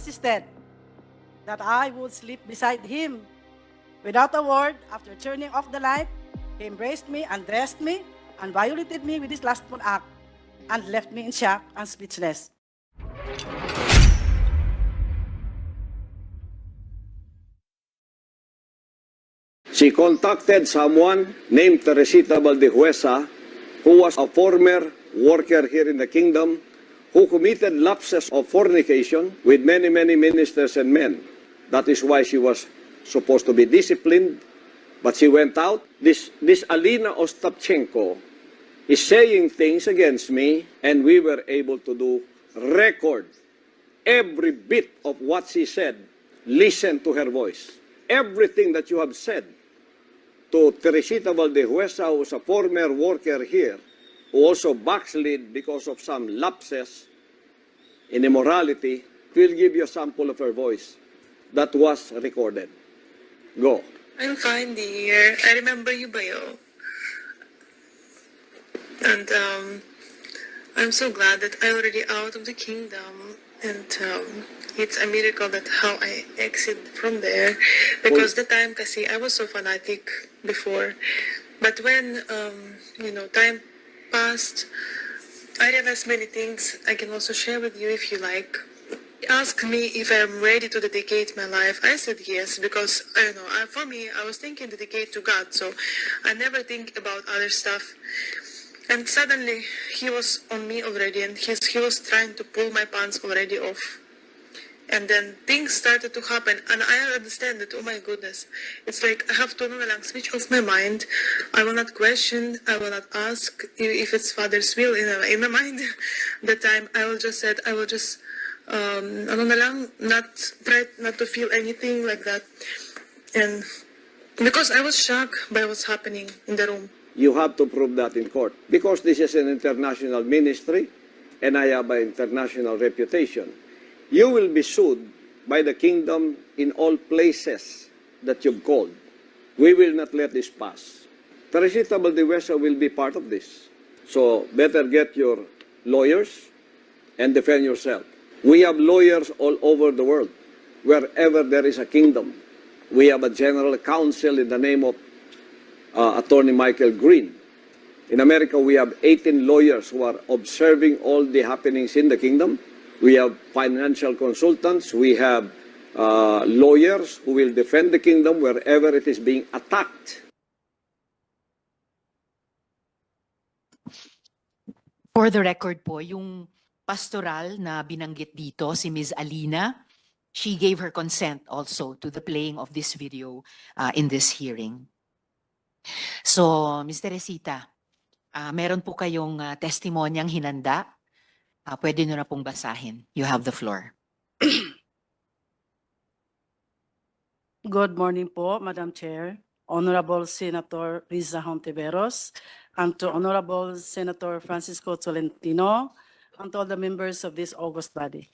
insisted that I would sleep beside him. Without a word, after turning off the light, he embraced me, undressed me, and violated me with his lustful act, and left me in shock and speechless. She contacted someone named Teresita Valdehuesa, who was a former worker here in the kingdom, who committed lapses of fornication with many ministers and men. That is why she was supposed to be disciplined, but she went out. This Alina Ostapchenko is saying things against me, and we were able to record every bit of what she said. Listen to her voice. Everything that you have said to Teresita Valdehuesa, who was a former worker here, who also backslid because of some lapses in immorality, will give you a sample of her voice that was recorded. Go. I'm fine, dear. I remember you, Bayo. And I'm so glad that I'm already out of the kingdom. And it's a miracle that how I exit from there. Because the time kasi I was so fanatic before. But when, time passed, I realized many things I can also share with you if you like. He asked me if I'm ready to dedicate my life. I said yes, because for me, I was thinking dedicate to God, so I never think about other stuff. And suddenly, he was on me already, and he was trying to pull my pants already off. And then things started to happen, and I understand that, oh my goodness, it's like I have to switch off my mind. I will not question, I will not ask if it's Father's will in my mind. That time, I will just not try not to feel anything like that. And because I was shocked by what's happening in the room. You have to prove that in court, because this is an international ministry and I have an international reputation. You will be sued by the kingdom in all places that you've called. We will not let this pass. Teresita Valdehuesa will be part of this. So better get your lawyers and defend yourself. We have lawyers all over the world. Wherever there is a kingdom, we have a general counsel in the name of Attorney Michael Green. In America, we have 18 lawyers who are observing all the happenings in the kingdom. We have financial consultants. We have lawyers who will defend the kingdom wherever it is being attacked. For the record po, yung pastoral na binanggit dito, si Ms. Alina, she gave her consent also to the playing of this video in this hearing. So, Ms. Teresita, meron po kayong testimonyang hinanda. Pwede nyo na pong basahin. You have the floor. Good morning po, Madam Chair, Honorable Senator Riza Hontiveros, and to Honorable Senator Francisco Tolentino, and to all the members of this august body.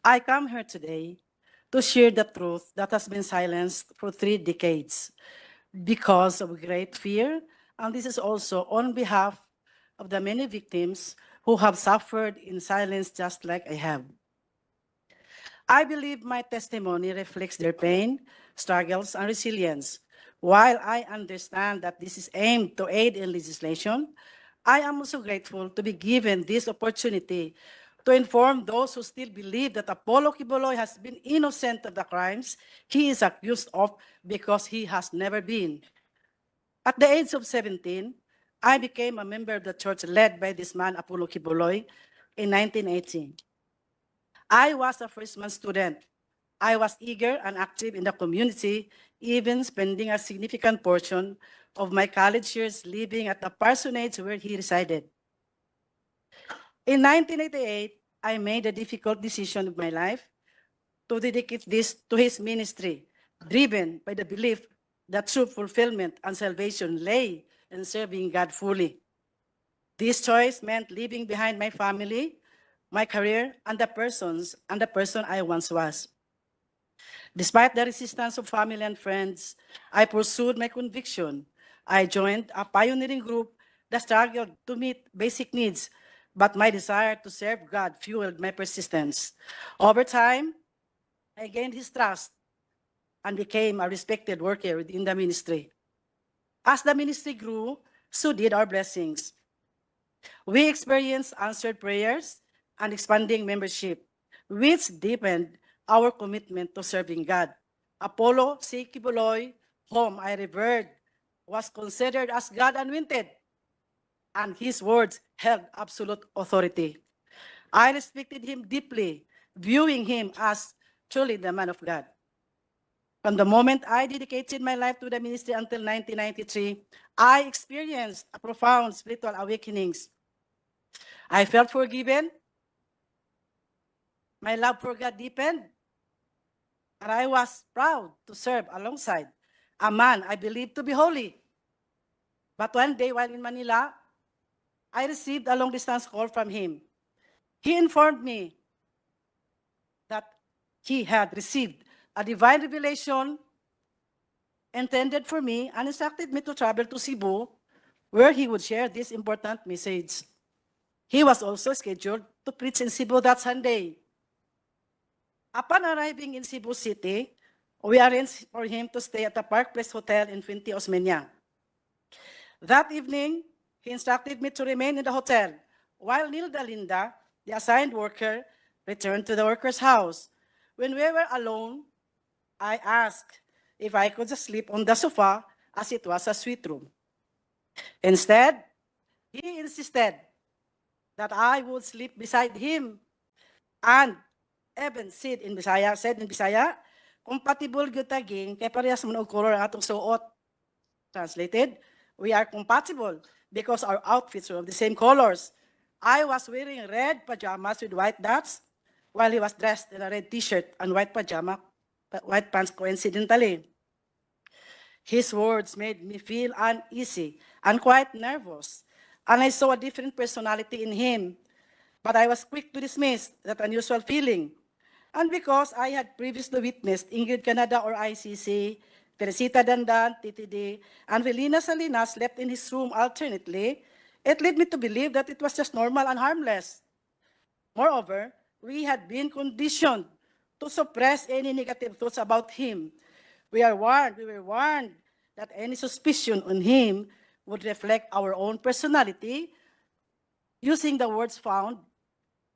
I come here today to share the truth that has been silenced for 3 decades because of great fear, and this is also on behalf of the many victims who have suffered in silence just like I have. I believe my testimony reflects their pain, struggles, and resilience. While I understand that this is aimed to aid in legislation, I am also grateful to be given this opportunity to inform those who still believe that Apollo Quiboloy has been innocent of the crimes he is accused of, because he has never been. At the age of 17, I became a member of the church led by this man, Apollo Quiboloy, in 1918. I was a freshman student. I was eager and active in the community, even spending a significant portion of my college years living at the parsonage where he resided. In 1988, I made a difficult decision of my life to dedicate this to his ministry, driven by the belief that true fulfillment and salvation lay in serving God fully. This choice meant leaving behind my family, my career, and the person I once was. Despite the resistance of family and friends, I pursued my conviction. I joined a pioneering group that struggled to meet basic needs but my desire to serve God fueled my persistence. Over time, I gained his trust and became a respected worker within the ministry. As the ministry grew, so did our blessings. We experienced answered prayers and expanding membership, which deepened our commitment to serving God. Apollo C. Quiboloy, whom I revered, was considered as God anointed, and his words held absolute authority. I respected him deeply, viewing him as truly the man of God. From the moment I dedicated my life to the ministry until 1993, I experienced a profound spiritual awakenings. I felt forgiven, my love for God deepened, and I was proud to serve alongside a man I believed to be holy. But one day while in Manila, I received a long-distance call from him. He informed me that he had received a divine revelation intended for me and instructed me to travel to Cebu, where he would share this important message. He was also scheduled to preach in Cebu that Sunday. Upon arriving in Cebu City, we arranged for him to stay at the Park Place Hotel in Fuente Osmeña. That evening, he instructed me to remain in the hotel, while Nilda Linda, the assigned worker, returned to the worker's house. When we were alone, I asked if I could just sleep on the sofa as it was a suite room. Instead, he insisted that I would sleep beside him and even said in Bisaya, compatible gyud taging kay parehas man og color ang atong suot. Translated, we are compatible because our outfits were of the same colors. I was wearing red pajamas with white dots, while he was dressed in a red t-shirt and white pants coincidentally. His words made me feel uneasy and quite nervous, and I saw a different personality in him. But I was quick to dismiss that unusual feeling. And because I had previously witnessed Ingrid Canada or ICC, Teresita Dandan, TTD, and Velina Salinas slept in his room alternately, it led me to believe that it was just normal and harmless. Moreover, we had been conditioned to suppress any negative thoughts about him. We were warned that any suspicion on him would reflect our own personality, using the words found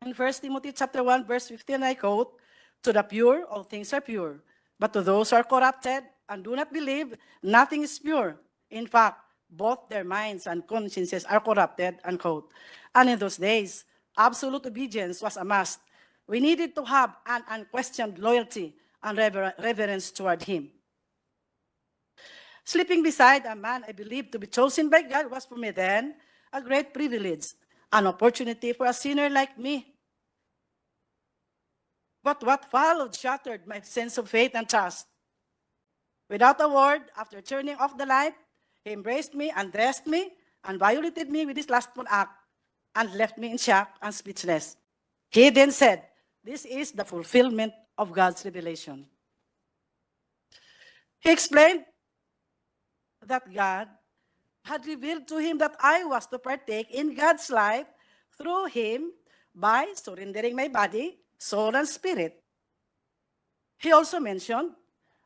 in 1 Timothy chapter 1, verse 15, I quote, "To the pure, all things are pure. But to those who are corrupted and do not believe, nothing is pure. In fact, both their minds and consciences are corrupted," unquote. And in those days, absolute obedience was a must. We needed to have an unquestioned loyalty and reverence toward him. Sleeping beside a man I believed to be chosen by God was for me then a great privilege, an opportunity for a sinner like me. But what followed shattered my sense of faith and trust. Without a word, after turning off the light, he embraced me, undressed me, and violated me with his lustful act, and left me in shock and speechless. He then said, "This is the fulfillment of God's revelation." He explained that God had revealed to him that I was to partake in God's life through him by surrendering my body, soul, and spirit. He also mentioned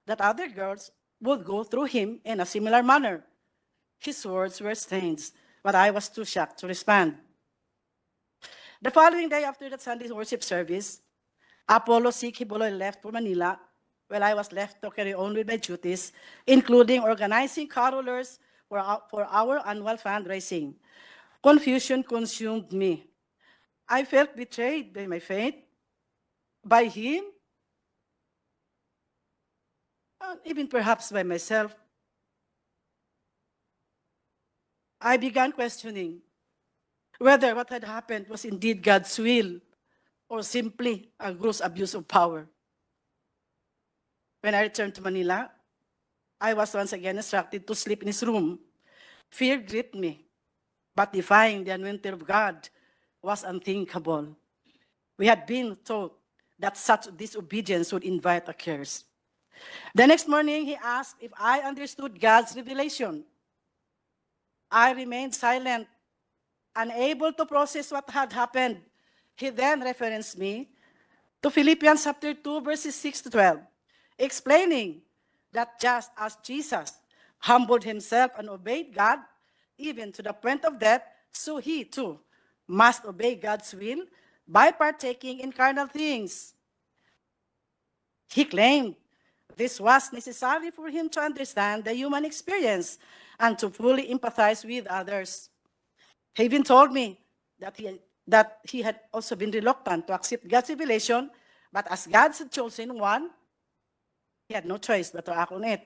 that other girls would go through him in a similar manner. His words were strange, but I was too shocked to respond. The following day after that Sunday worship service, Apollo C. Quiboloy left for Manila, while I was left to carry on with my duties, including organizing carolers for our annual fundraising. Confusion consumed me. I felt betrayed by my faith, by him, and even perhaps by myself. I began questioning whether what had happened was indeed God's will or simply a gross abuse of power. When I returned to Manila, I was once again instructed to sleep in his room. Fear gripped me, but defying the anointing of God was unthinkable. We had been taught that such disobedience would invite a curse. The next morning, he asked if I understood God's revelation. I remained silent, Unable to process what had happened, he then referenced me to Philippians chapter 2, verses 6 to 12, explaining that just as Jesus humbled himself and obeyed God, even to the point of death, so he too must obey God's will by partaking in carnal things. He claimed this was necessary for him to understand the human experience and to fully empathize with others. He even told me that he had also been reluctant to accept God's revelation, but as God's chosen one, he had no choice but to act on it.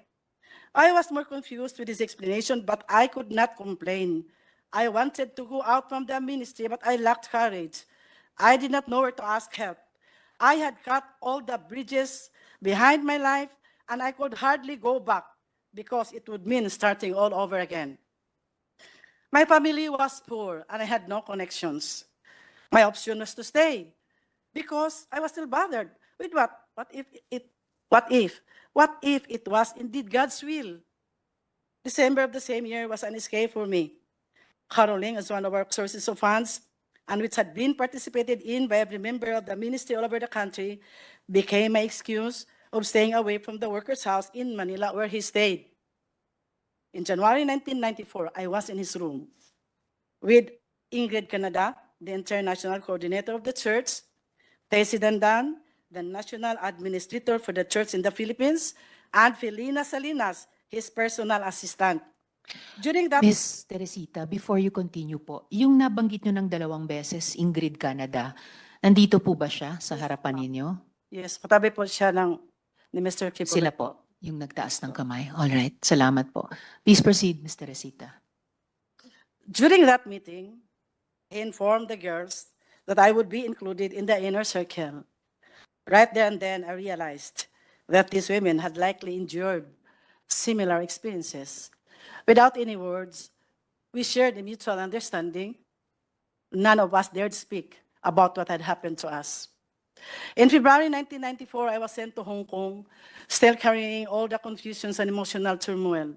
I was more confused with his explanation, but I could not complain. I wanted to go out from the ministry, but I lacked courage. I did not know where to ask help. I had cut all the bridges behind my life, and I could hardly go back because it would mean starting all over again. My family was poor, and I had no connections. My option was to stay because I was still bothered with what if it was indeed God's will? December of the same year was an escape for me. Caroling as one of our sources of funds, and which had been participated in by every member of the ministry all over the country, became my excuse of staying away from the worker's house in Manila where he stayed. In January 1994, I was in his room with Ingrid Canada, the international coordinator of the church, Tessie Dandan, the national administrator for the church in the Philippines, and Felina Salinas, his personal assistant. During that, Miss Teresita, before you continue po, yung nabanggit nyo ng 2 beses, Ingrid Canada, nandito po ba siya sa harapan ninyo? yes, katabi po siya ni Mr. Quiboloy. Sila po, yung nagtaas ng kamay. All right, salamat po. Please proceed, Miss Teresita. During that meeting, he informed the girls that I would be included in the inner circle. Right there and then, I realized that these women had likely endured similar experiences. Without any words, we shared a mutual understanding. None of us dared speak about what had happened to us. In February 1994, I was sent to Hong Kong, still carrying all the confusions and emotional turmoil.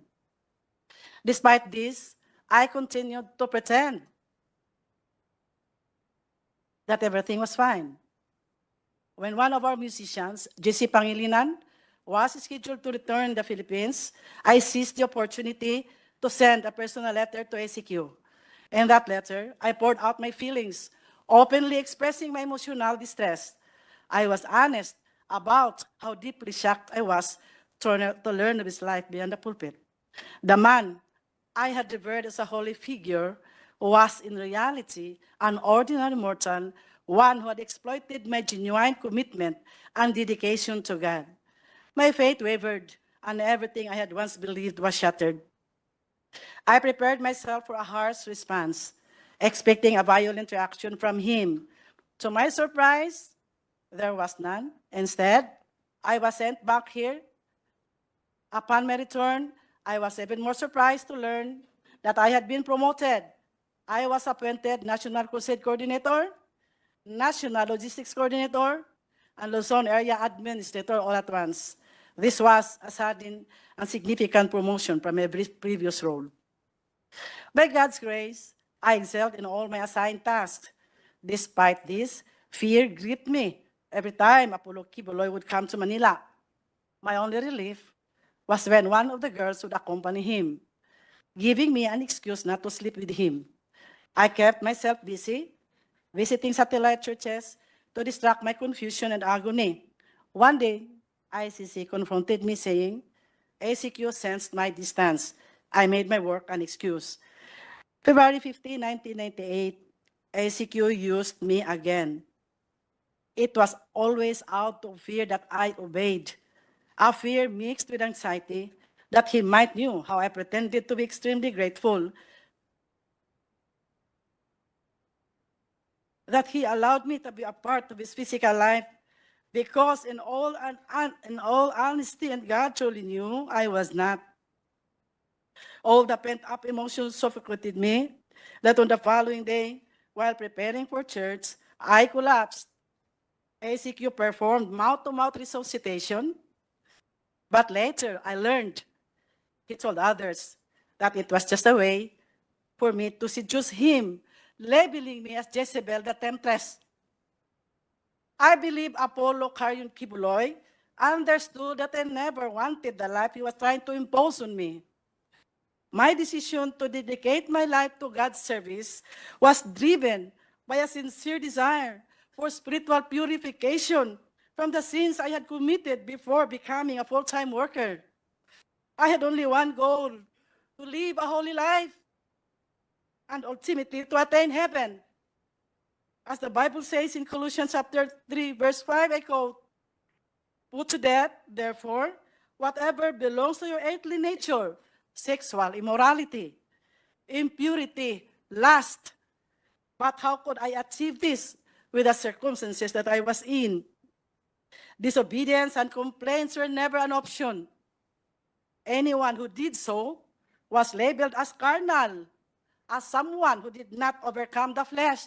Despite this, I continued to pretend that everything was fine. When one of our musicians, JC Pangilinan, was scheduled to return to the Philippines, I seized the opportunity to send a personal letter to ACQ. In that letter, I poured out my feelings, openly expressing my emotional distress. I was honest about how deeply shocked I was to learn of his life beyond the pulpit. The man I had revered as a holy figure was in reality an ordinary mortal, one who had exploited my genuine commitment and dedication to God. My faith wavered, and everything I had once believed was shattered. I prepared myself for a harsh response, expecting a violent reaction from him. To my surprise, there was none. Instead, I was sent back here. Upon my return, I was even more surprised to learn that I had been promoted. I was appointed National Crusade Coordinator, National Logistics Coordinator, and Luzon Area Administrator all at once. This was a sudden and significant promotion from my previous role. By God's grace, I excelled in all my assigned tasks. Despite this, fear gripped me every time Apollo Quiboloy would come to Manila. My only relief was when one of the girls would accompany him, giving me an excuse not to sleep with him. I kept myself busy, visiting satellite churches to distract my confusion and agony. One day, ICC confronted me saying, ACQ sensed my distance. I made my work an excuse. February 15, 1998, ACQ used me again. It was always out of fear that I obeyed, a fear mixed with anxiety that he might knew how I pretended to be extremely grateful that he allowed me to be a part of his physical life, because in all honesty, and God truly knew I was not. All the pent-up emotions suffocated me that on the following day, while preparing for church, I collapsed. ACQ performed mouth-to-mouth resuscitation, but later I learned, he told others, that it was just a way for me to seduce him labeling me as Jezebel the Temptress. I believe Apollo Carrion Quiboloy understood that I never wanted the life he was trying to impose on me. My decision to dedicate my life to God's service was driven by a sincere desire for spiritual purification from the sins I had committed before becoming a full-time worker. I had only one goal, to live a holy life and ultimately to attain heaven. As the Bible says in Colossians chapter 3, verse 5, I quote, "Put to death, therefore, whatever belongs to your earthly nature, sexual immorality, impurity, lust." But how could I achieve this with the circumstances that I was in? Disobedience and complaints were never an option. Anyone who did so was labeled as carnal, as someone who did not overcome the flesh.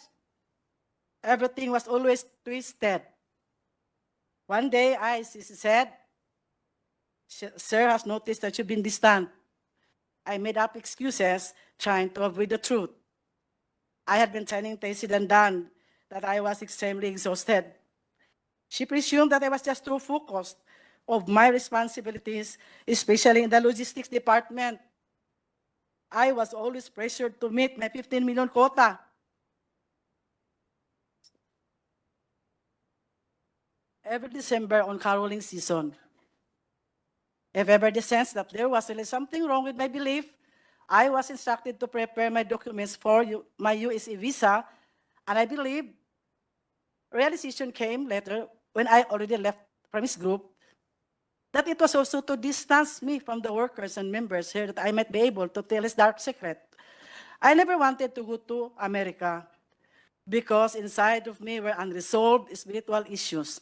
Everything was always twisted. One day, she said, "Sir has noticed that you've been distant." I made up excuses, trying to avoid the truth. I had been telling Tracy Dan that I was extremely exhausted. She presumed that I was just too focused of my responsibilities, especially in the logistics department. I was always pressured to meet my 15 million quota. Every December on caroling season, if ever the sense that there was really something wrong with my belief, I was instructed to prepare my documents for my USA visa, and I believe realization came later when I already left from his group, that it was also to distance me from the workers and members here, that I might be able to tell his dark secret. I never wanted to go to America because inside of me were unresolved spiritual issues,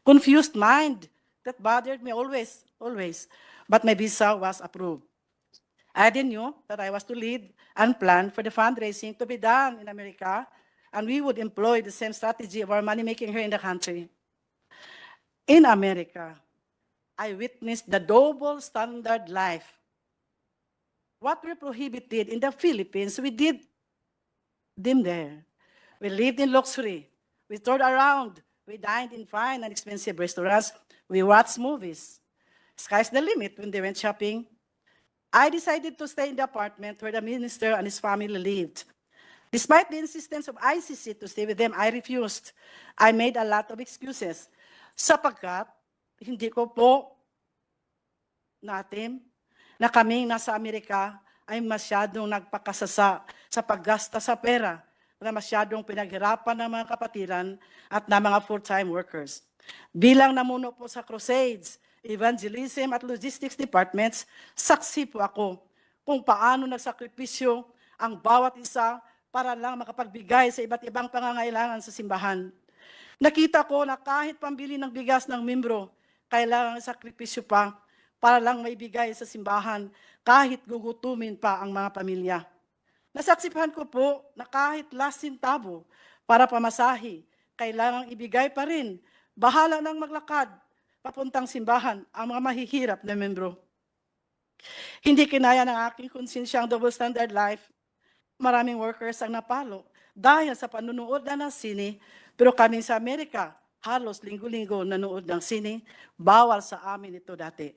confused mind that bothered me always. But my visa was approved. I then knew that I was to lead and plan for the fundraising to be done in America, and we would employ the same strategy of our money making here in the country. In America, I witnessed the double standard life. What we prohibited in the Philippines, we did them there. We lived in luxury. We toured around. We dined in fine and expensive restaurants. We watched movies. Sky's the limit when they went shopping. I decided to stay in the apartment where the minister and his family lived. Despite the insistence of ICC to stay with them, I refused. I made a lot of excuses. Sapagkat, hindi ko po natin na kaming nasa Amerika ay masyadong nagpakasasa sa paggasta sa pera na masyadong pinaghirapan ng mga kapatiran at ng mga full-time workers. Bilang namuno po sa crusades, evangelism at logistics departments, saksi po ako kung paano nagsakripisyo ang bawat isa para lang makapagbigay sa iba't ibang pangangailangan sa simbahan. Nakita ko na kahit pambili ng bigas ng membro, kailangan sakripisyo pa para lang maibigay sa simbahan, kahit gugutumin pa ang mga pamilya. Nasaksihan ko po na kahit last centavo para pamasahe, kailangang ibigay pa rin. Bahala nang maglakad papuntang simbahan ang mga mahihirap na membro. Hindi kinaya ng aking konsensya ang double standard life. Maraming workers ang napalo dahil sa panunood na ng sine, pero kami sa Amerika, halos linggo-linggo nanood ng sine, bawal sa amin ito dati.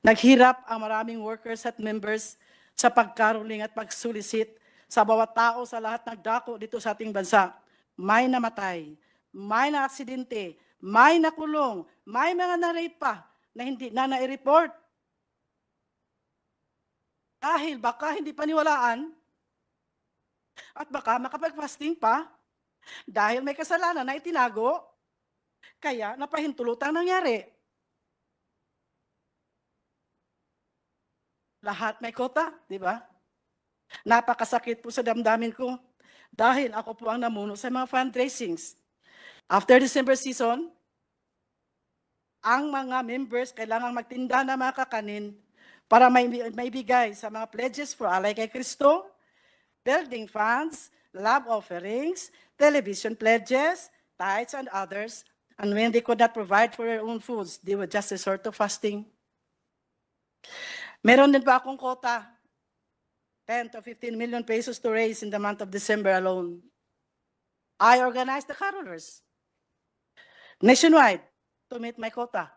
Naghirap ang maraming workers at members sa pagkaruling at pagsulisit sa bawat tao sa lahat ng dako dito sa ating bansa. May namatay, may na-aksidente, may nakulong, may mga na-rape pa na hindi na na-report. Dahil baka hindi paniwalaan at baka makapag-fasting pa dahil may kasalanan na itinago, kaya napahintulutang nangyari. Lahat may kota, di ba? Napakasakit po sa damdamin ko dahil ako po ang namuno sa mga fundraisings. After December season, ang mga members kailangang magtinda ng mga kakanin para maibigay sa mga pledges for Alay kay Kristo, building funds, love offerings, television pledges, tithes, and others. And when they could not provide for their own foods, they would just resort to fasting. Meron din pa akong kota. 10 to 15 million pesos to raise in the month of December alone. I organized the carolers nationwide to meet my quota.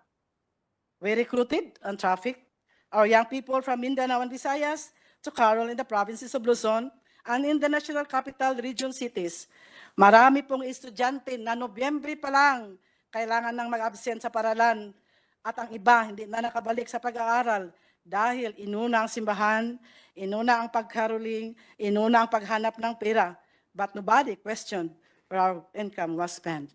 We recruited and trafficked our young people from Mindanao and Visayas to carol in the provinces of Luzon and in the national capital region cities. Marami pong estudyante na Nobyembre pa lang kailangan nang mag-absent sa paralan at ang iba hindi na nakabalik sa pag-aaral dahil inuna ang simbahan, inuna ang pagkaroling, inuna ang paghanap ng pera. But nobody questioned where our income was spent.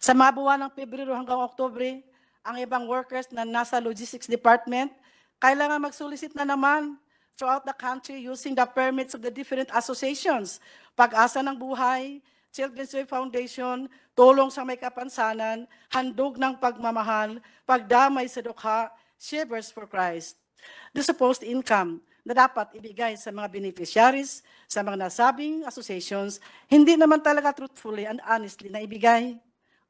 Sa mga buwan ng Pebrero hanggang Oktubre, ang ibang workers na nasa logistics department, kailangan mag-solicit na naman throughout the country using the permits of the different associations. Pag-asa ng buhay, Children's Way Foundation, tulong sa may kapansanan, handog ng pagmamahal, pagdamay sa dukha, Shivers for Christ. The supposed income na dapat ibigay sa mga beneficiaries, sa mga nasabing associations, hindi naman talaga truthfully and honestly na ibigay.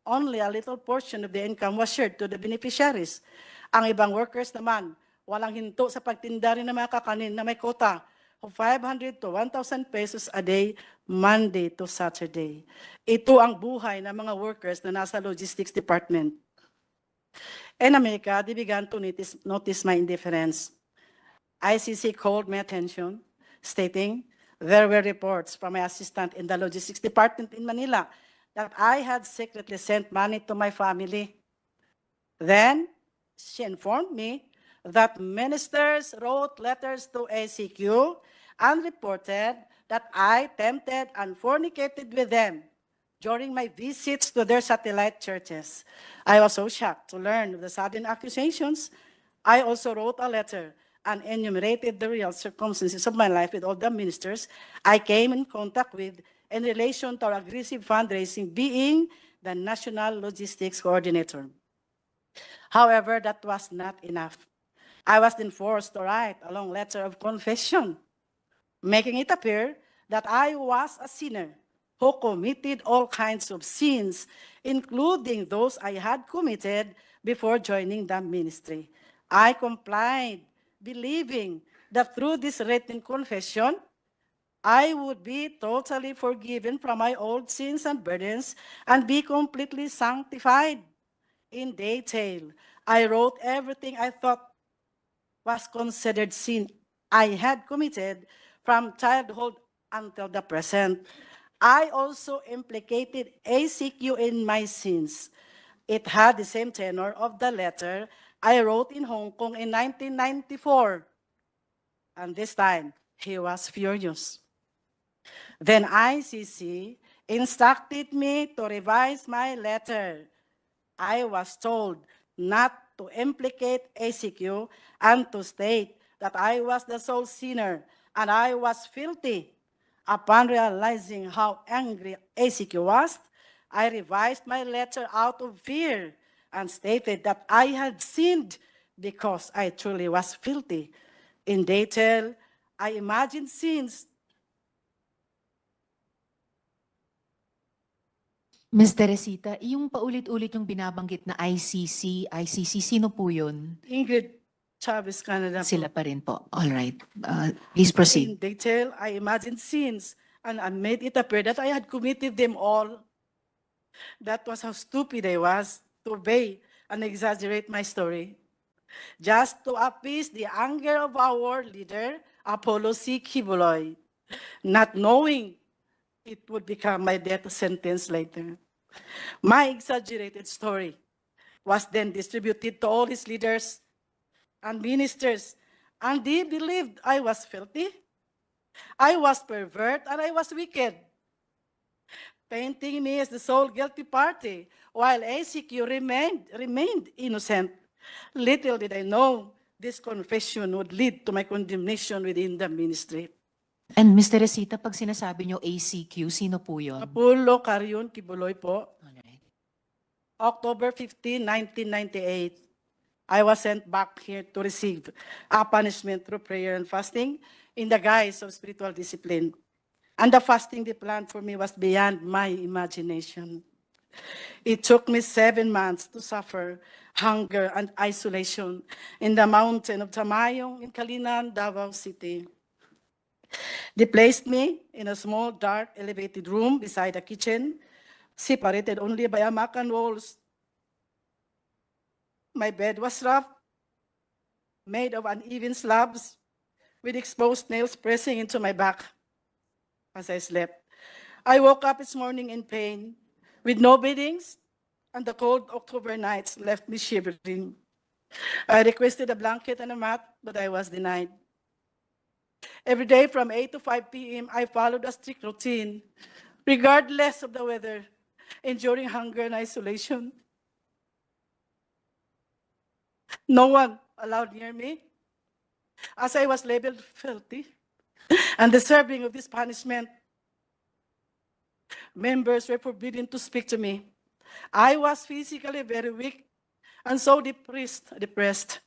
Only a little portion of the income was shared to the beneficiaries. Ang ibang workers naman, walang hinto sa pagtinda rin ng mga kakanin na may quota of 500 to 1,000 pesos a day, Monday to Saturday. Ito ang buhay ng mga workers na nasa logistics department. In America, they began to notice my indifference. ICC called my attention, stating there were reports from my assistant in the logistics department in Manila that I had secretly sent money to my family. Then, she informed me that ministers wrote letters to ACQ and reported that I tempted and fornicated with them during my visits to their satellite churches. I was so shocked to learn of the sudden accusations. I also wrote a letter and enumerated the real circumstances of my life with all the ministers I came in contact with in relation to our aggressive fundraising, being the National Logistics Coordinator. However, that was not enough. I was then forced to write a long letter of confession, making it appear that I was a sinner who committed all kinds of sins, including those I had committed before joining the ministry. I complied, believing that through this written confession, I would be totally forgiven from my old sins and burdens and be completely sanctified. In detail, I wrote everything I thought was considered sin I had committed from childhood until the present. I also implicated ACQ in my sins. It had the same tenor of the letter I wrote in Hong Kong in 1994. And this time, he was furious. Then ICC instructed me to revise my letter. I was told not to implicate ACQ and to state that I was the sole sinner and I was filthy. Upon realizing how angry ACQ was, I revised my letter out of fear and stated that I had sinned because I truly was filthy. In detail, I imagined sins. Ms. Teresita, yung paulit-ulit yung binabanggit na ICC, sino po yun? Ingrid Chavez Canada. Sila pa rin po. All right. Please proceed. In detail, I imagined sins and I made it appear that I had committed them all. That was how stupid I was to obey and exaggerate my story. Just to appease the anger of our leader, Apollo C. Quiboloy, not knowing it would become my death sentence later. My exaggerated story was then distributed to all his leaders and ministers, and they believed I was filthy, I was pervert, and I was wicked, painting me as the sole guilty party, while ACQ remained innocent. Little did I know this confession would lead to my condemnation within the ministry. And Ms. Teresita, pag sinasabi nyo ACQ, sino po yun? Apollo Carrion Quiboloy po. Alright. October 15, 1998, I was sent back here to receive a punishment through prayer and fasting in the guise of spiritual discipline. And the fasting they planned for me was beyond my imagination. It took me 7 months to suffer hunger and isolation in the mountain of Tamayong in Kalinan, Davao City. They placed me in a small, dark, elevated room beside the kitchen, separated only by a mat and walls. My bed was rough, made of uneven slabs, with exposed nails pressing into my back as I slept. I woke up this morning in pain, with no beddings, and the cold October nights left me shivering. I requested a blanket and a mat, but I was denied. Every day from 8 to 5 p.m., I followed a strict routine, regardless of the weather, enduring hunger and isolation. No one allowed near me, as I was labeled filthy and deserving of this punishment. Members were forbidden to speak to me. I was physically very weak and so depressed.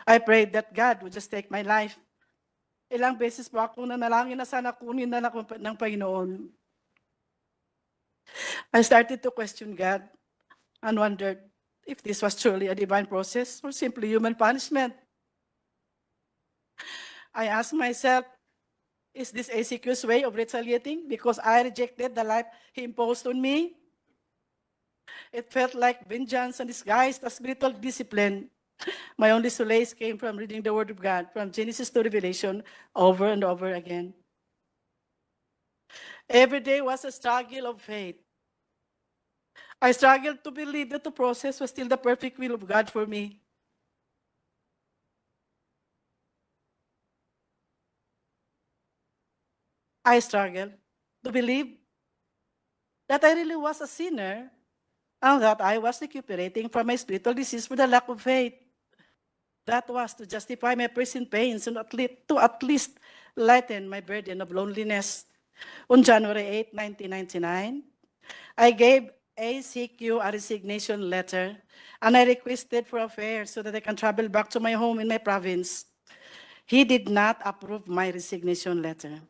I prayed that God would just take my life. Ilang beses po ako nanalangin na sana kunin na ako ng Panginoon. I started to question God and wondered if this was truly a divine process or simply human punishment. I asked myself, is this ACQ's way of retaliating because I rejected the life he imposed on me? It felt like vengeance and disguised as spiritual discipline. My only solace came from reading the Word of God from Genesis to Revelation over and over again. Every day was a struggle of faith. I struggled to believe that the process was still the perfect will of God for me. I struggled to believe that I really was a sinner and that I was recuperating from my spiritual disease for the lack of faith. That was to justify my present pains and at least lighten my burden of loneliness. On January 8, 1999, I gave ACQ a resignation letter and I requested for a fare so that I can travel back to my home in my province. He did not approve my resignation letter.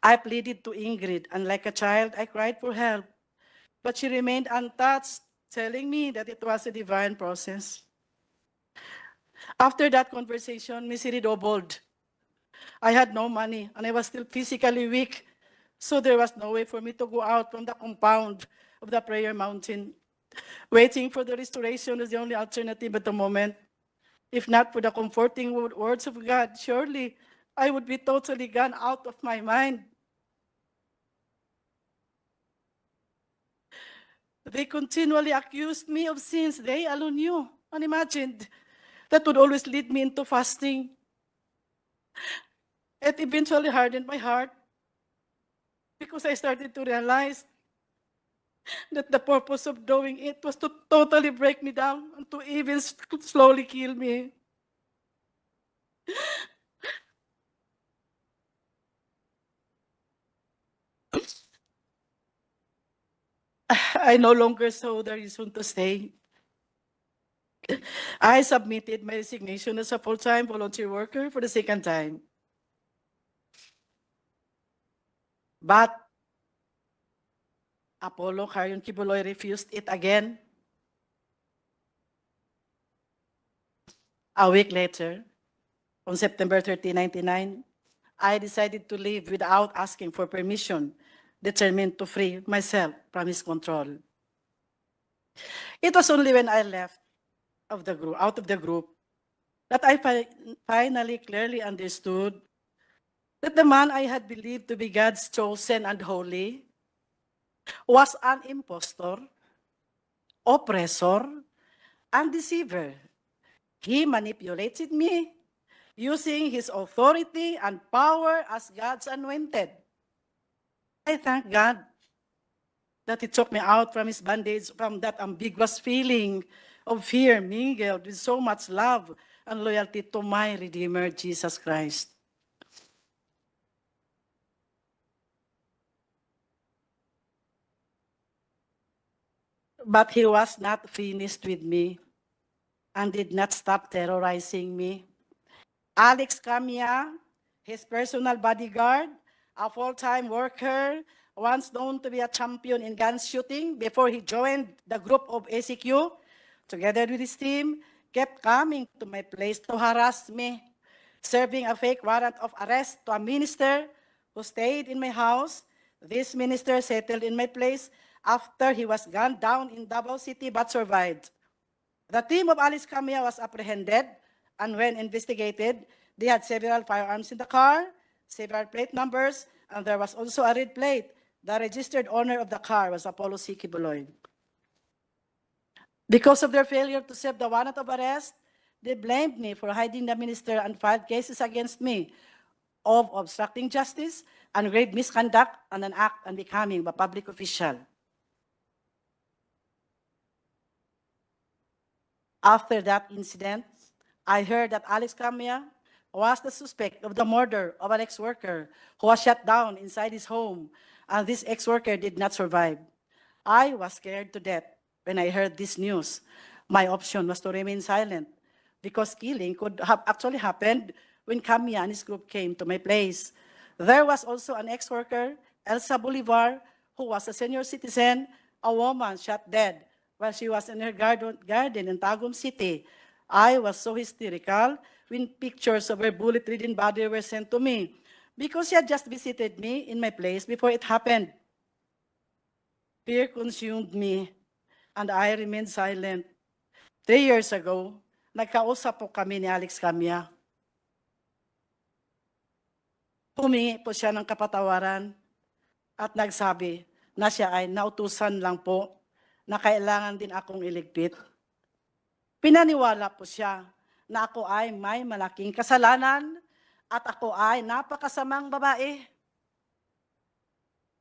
I pleaded to Ingrid, and like a child, I cried for help. But she remained untouched, telling me that it was a divine process. After that conversation, misery doubled. I had no money, and I was still physically weak, so there was no way for me to go out from the compound of the prayer mountain. Waiting for the restoration was the only alternative at the moment. If not for the comforting words of God, surely I would be totally gone out of my mind. They continually accused me of sins they alone knew, unimagined, that would always lead me into fasting. It eventually hardened my heart because I started to realize that the purpose of doing it was to totally break me down and to even slowly kill me. I no longer saw the reason to stay. I submitted my resignation as a full-time volunteer worker for the second time. But Apollo Carrion Quiboloy refused it again. A week later, on September 30, 1999, I decided to leave without asking for permission, determined to free myself from his control. It was only when I left out of the group that I finally clearly understood that the man I had believed to be God's chosen and holy was an impostor, oppressor, and deceiver. He manipulated me using his authority and power as God's anointed. I thank God that he took me out from his bondage, from that ambiguous feeling of fear mingled with so much love and loyalty to my Redeemer, Jesus Christ. But he was not finished with me and did not stop terrorizing me. Alex Camia, his personal bodyguard, a full-time worker, once known to be a champion in gun shooting before he joined the group of ACQ, together with his team, kept coming to my place to harass me. serving a fake warrant of arrest to a minister who stayed in my house. This minister settled in my place after he was gunned down in Davao City but survived. The team of Alice Camilla was apprehended, and when investigated, they had several firearms in the car, several plate numbers, and there was also a red plate. The registered owner of the car was Apollo C. Quiboloy. Because of their failure to serve the warrant of arrest, they blamed me for hiding the minister and filed cases against me of obstructing justice and grave misconduct and an act unbecoming of a public official. After that incident, I heard that Alex Camilla was the suspect of the murder of an ex-worker who was shot down inside his home, and this ex-worker did not survive. I was scared to death when I heard this news. My option was to remain silent because killing could have actually happened when Camilla and his group came to my place. There was also an ex-worker, Elsa Bolivar, who was a senior citizen, a woman shot dead while she was in her garden in Tagum City. I was so hysterical when pictures of her bullet-ridden body were sent to me because she had just visited me in my place before it happened. Fear consumed me, and I remained silent. 3 years ago, nagkausap po kami ni Alex Camilla. Humingi po siya ng kapatawaran at nagsabi na siya ay nautusan lang po na kailangan din akong iligpit. Pinaniwala po siya na ako ay may malaking kasalanan at ako ay napakasamang babae.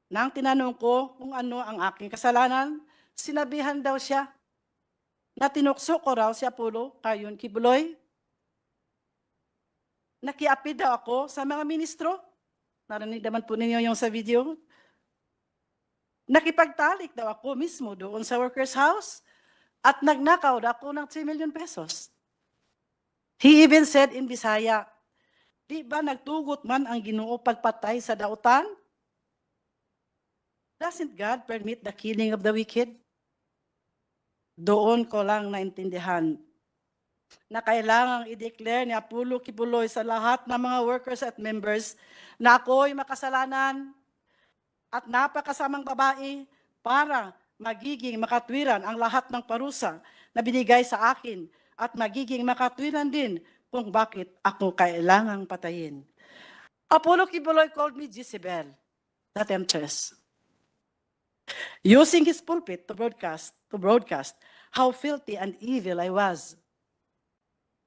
Nang tinanong ko kung ano ang aking kasalanan, sinabihan daw siya na tinukso ko raw si Apollo Cayon Quiboloy. Nakiapi daw ako sa mga ministro. Narinig naman po ninyo yung sa video. Nakipagtalik daw ako mismo doon sa workers' house at nagnakaw daw ako ng 3 million pesos. He even said in Bisaya, di ba nagtugot man ang Ginoo pagpatay sa dautan? Doesn't God permit the killing of the wicked? Doon ko lang naintindihan na kailangang i-declare ni Apollo Quiboloy sa lahat ng mga workers at members na ako'y makasalanan at napakasamang babae para magiging makatwiran ang lahat ng parusa na binigay sa akin at magiging makatwiran din kung bakit ako kailangang patayin. Apollo Quiboloy called me Jezebel, the temptress, using his pulpit to broadcast how filthy and evil I was.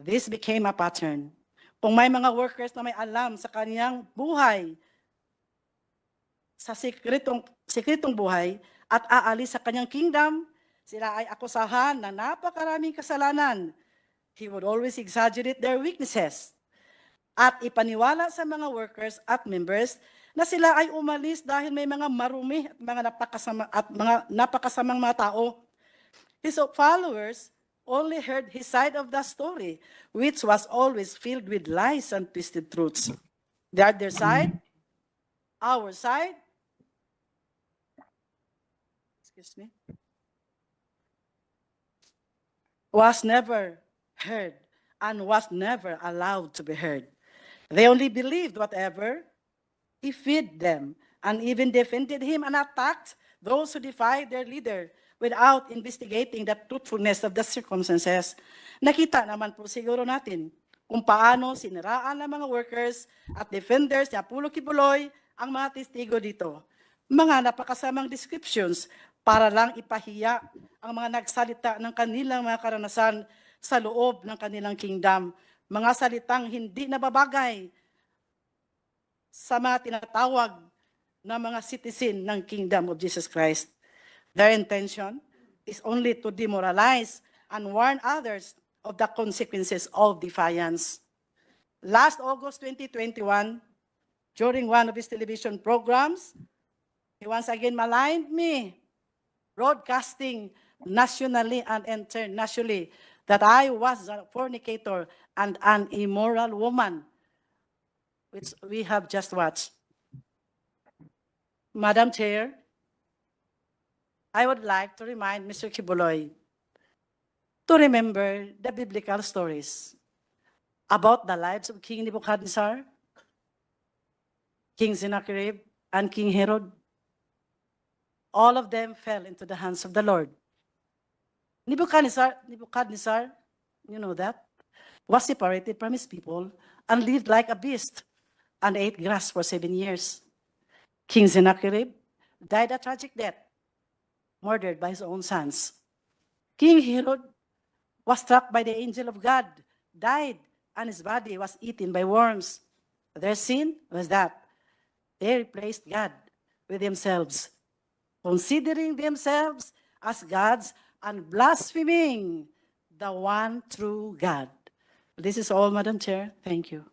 This became a pattern. Kung may mga workers na may alam sa kaniyang buhay, sa sikretong buhay, at aalis sa kanyang kingdom, sila ay akusahan na napakaraming kasalanan. He would always exaggerate their weaknesses at ipaniwala sa mga workers at members na sila ay umalis dahil may mga marumi at mga napakasamang mga tao. His followers only heard his side of the story, which was always filled with lies and twisted truths. The other side, our side, was never heard and was never allowed to be heard. They only believed whatever he fed them and even defended him and attacked those who defied their leader without investigating the truthfulness of the circumstances. Nakita naman po siguro natin kung paano siniraan ng mga workers at defenders ni Apollo Quiboloy ang mga testigo dito. Mga napakasamang descriptions para lang ipahiya ang mga nagsalita ng kanilang mga karanasan sa loob ng kanilang kingdom. Mga salitang hindi nababagay sa mga tinatawag na mga citizen ng kingdom of Jesus Christ. Their intention is only to demoralize and warn others of the consequences of defiance. Last August 2021, during one of his television programs, he once again maligned me, broadcasting nationally and internationally that I was a fornicator and an immoral woman, which we have just watched. Madam Chair, I would like to remind Mr. Quiboloy to remember the biblical stories. about the lives of King Nebuchadnezzar, King Sennacherib, and King Herod? All of them fell into the hands of the Lord. Nebuchadnezzar, you know that, was separated from his people and lived like a beast and ate grass for 7 years. King Sennacherib died a tragic death, murdered by his own sons. King Herod was struck by the angel of God, died, and his body was eaten by worms. Their sin was that they replaced God with themselves, considering themselves as gods and blaspheming the one true God. This is all, Madam Chair. Thank you.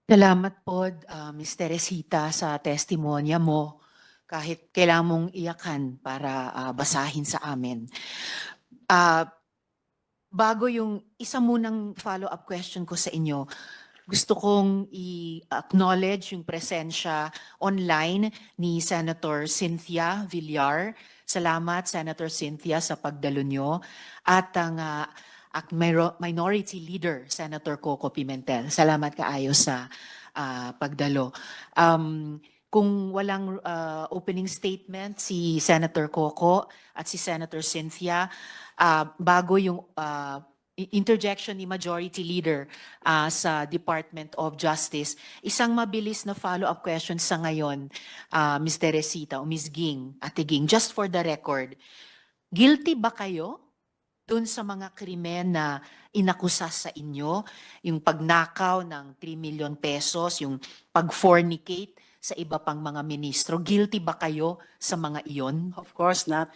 Salamat po, Ms. Teresita, sa testimonya mo. Kahit kailangan mong iyakan para basahin sa amin. Bago yung isa munang follow-up question ko sa inyo, gusto kong i-acknowledge yung presensya online ni Senator Cynthia Villar. Salamat, Senator Cynthia, sa pagdalo nyo. At ang Minority Leader, Senator Coco Pimentel. Salamat kaayo sa pagdalo. Kung walang opening statement si Senator Coco at si Senator Cynthia, bago yung interjection ni Majority Leader sa Department of Justice, isang mabilis na follow-up question sa ngayon, Ms. Teresita o Ms. Ging, Ate Ging, just for the record, guilty ba kayo dun sa mga krimen na inakusa sa inyo, yung pagnakaw ng 3 million pesos, yung pag-fornicate sa iba pang mga ministro? Guilty ba kayo sa mga iyon? Of course not.